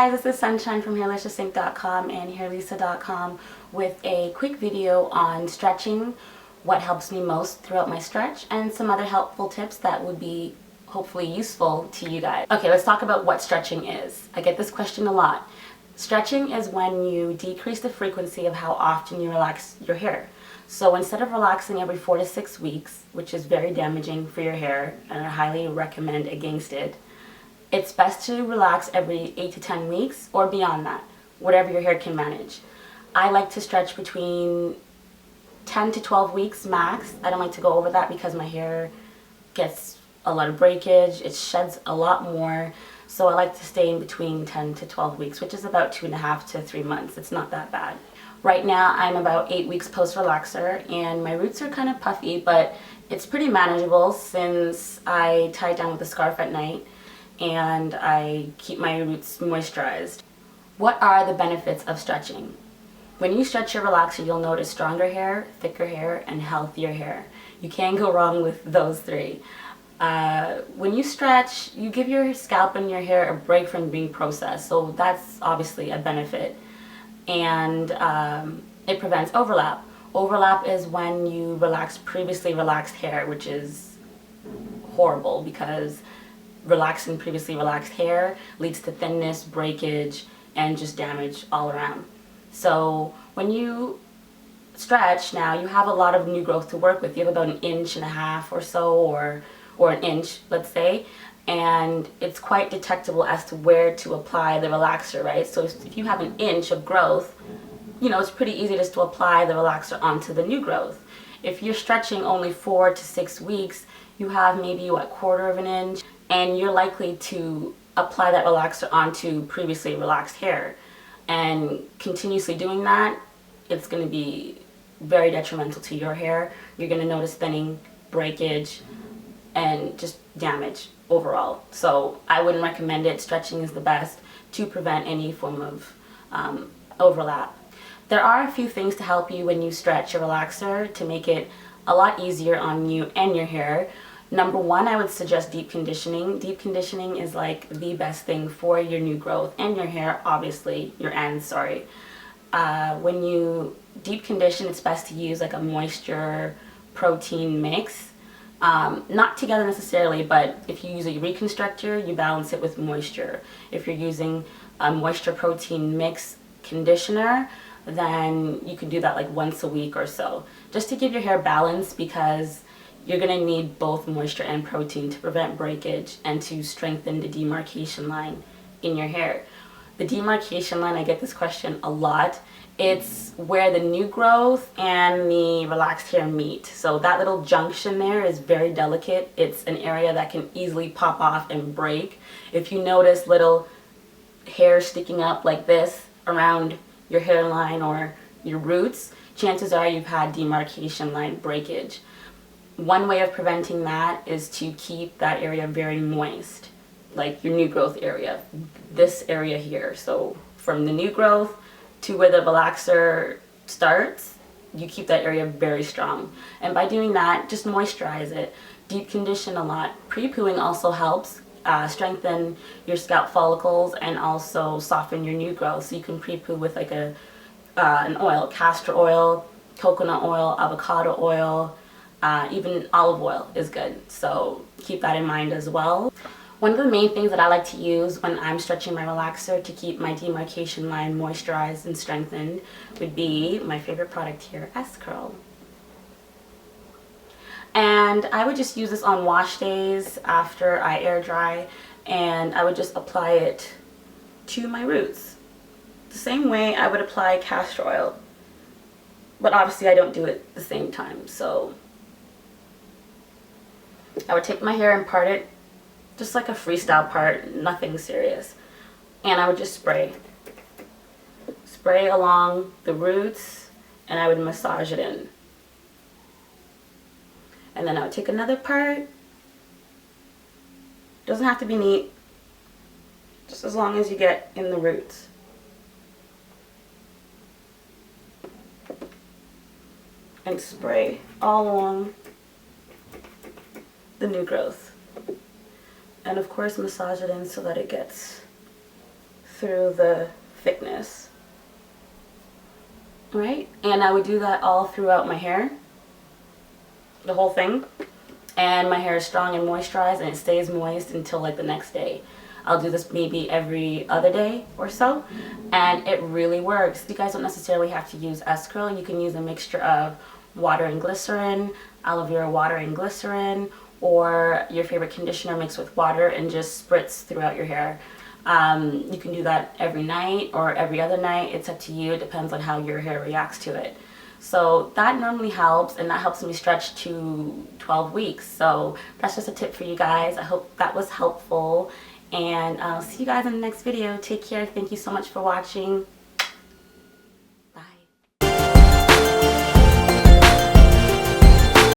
guys, this is Sunshine from hairlicioussinc.com and hairlisa.com with a quick video on stretching, what helps me most throughout my stretch, and some other helpful tips that would be hopefully useful to you guys. Okay, let's talk about what stretching is. I get this question a lot. Stretching is when you decrease the frequency of how often you relax your hair. So instead of relaxing every 4 to 6 weeks, which is very damaging for your hair, and I highly recommend against it, it's best to relax every 8 to 10 weeks or beyond that, whatever your hair can manage. I like to stretch between 10 to 12 weeks max. I don't like to go over that because my hair gets a lot of breakage, it sheds a lot more, so I like to stay in between 10 to 12 weeks, which is about 2.5 to 3 months. It's not that bad. Right now I'm about 8 weeks post relaxer and my roots are kind of puffy, but it's pretty manageable since I tie it down with a scarf at night and I keep my roots moisturized. What are the benefits of stretching? When you stretch your relaxer, you'll notice stronger hair, thicker hair, and healthier hair. You can't go wrong with those three. When you stretch, you give your scalp and your hair a break from being processed, so that's obviously a benefit. And it prevents overlap. Overlap is when you relax previously relaxed hair, which is horrible because relaxing previously relaxed hair leads to thinness, breakage, and just damage all around. So when you stretch now, you have a lot of new growth to work with. You have about 1.5 inches or so, or an inch, let's say, and it's quite detectable as to where to apply the relaxer, right? So if you have 1 inch of growth, you know, it's pretty easy just to apply the relaxer onto the new growth. If you're stretching only 4 to 6 weeks, you have maybe, what, 1/4 of an inch, and you're likely to apply that relaxer onto previously relaxed hair. And continuously doing that, it's going to be very detrimental to your hair. You're going to notice thinning, breakage, and just damage overall. So I wouldn't recommend it. Stretching is the best to prevent any form of overlap. There are a few things to help you when you stretch your relaxer to make it a lot easier on you and your hair. Number one, I would suggest deep conditioning. Deep conditioning is like the best thing for your new growth and your hair, obviously, your ends, sorry. When you deep condition, it's best to use like a moisture protein mix. Not together necessarily, but if you use a reconstructor, you balance it with moisture. If you're using a moisture protein mix conditioner, then you can do that like once a week or so, just to give your hair balance, because you're going to need both moisture and protein to prevent breakage and to strengthen the demarcation line in your hair. The demarcation line, I get this question a lot. It's where the new growth and the relaxed hair meet. So that little junction there is very delicate. It's an area that can easily pop off and break. If you notice little hair sticking up like this around your hairline or your roots, chances are you've had demarcation line breakage. One way of preventing that is to keep that area very moist, like your new growth area, this area here. So from the new growth to where the relaxer starts, you keep that area very strong. And by doing that, just moisturize it, deep condition a lot. Prepooing also helps strengthen your scalp follicles and also soften your new growth. So you can prepoo with like an oil, castor oil, coconut oil, avocado oil, even olive oil is good. So keep that in mind as well. One of the main things that I like to use when I'm stretching my relaxer to keep my demarcation line moisturized and strengthened would be my favorite product here, S-Curl. And I would just use this on wash days after I air dry, and I would just apply it to my roots the same way I would apply castor oil, but obviously I don't do it at the same time. So I would take my hair and part it just like a freestyle part, nothing serious, and I would just spray along the roots, and I would massage it in. And then I would take another part. Doesn't have to be neat, just as long as you get in the roots. And spray all along the new growth. And of course massage it in so that it gets through the thickness. Right? And I would do that all throughout my hair, the whole thing. And my hair is strong and moisturized, and it stays moist until like the next day. I'll do this maybe every other day or so, and it really works. You guys don't necessarily have to use S-Curl. You can use a mixture of water and glycerin, aloe vera water and glycerin, or your favorite conditioner mixed with water and just spritz throughout your hair. You can do that every night or every other night. It's up to you. It depends on how your hair reacts to it. So that normally helps, and that helps me stretch to 12 weeks. So that's just a tip for you guys. I hope that was helpful, and I'll see you guys in the next video. Take care. Thank you so much for watching.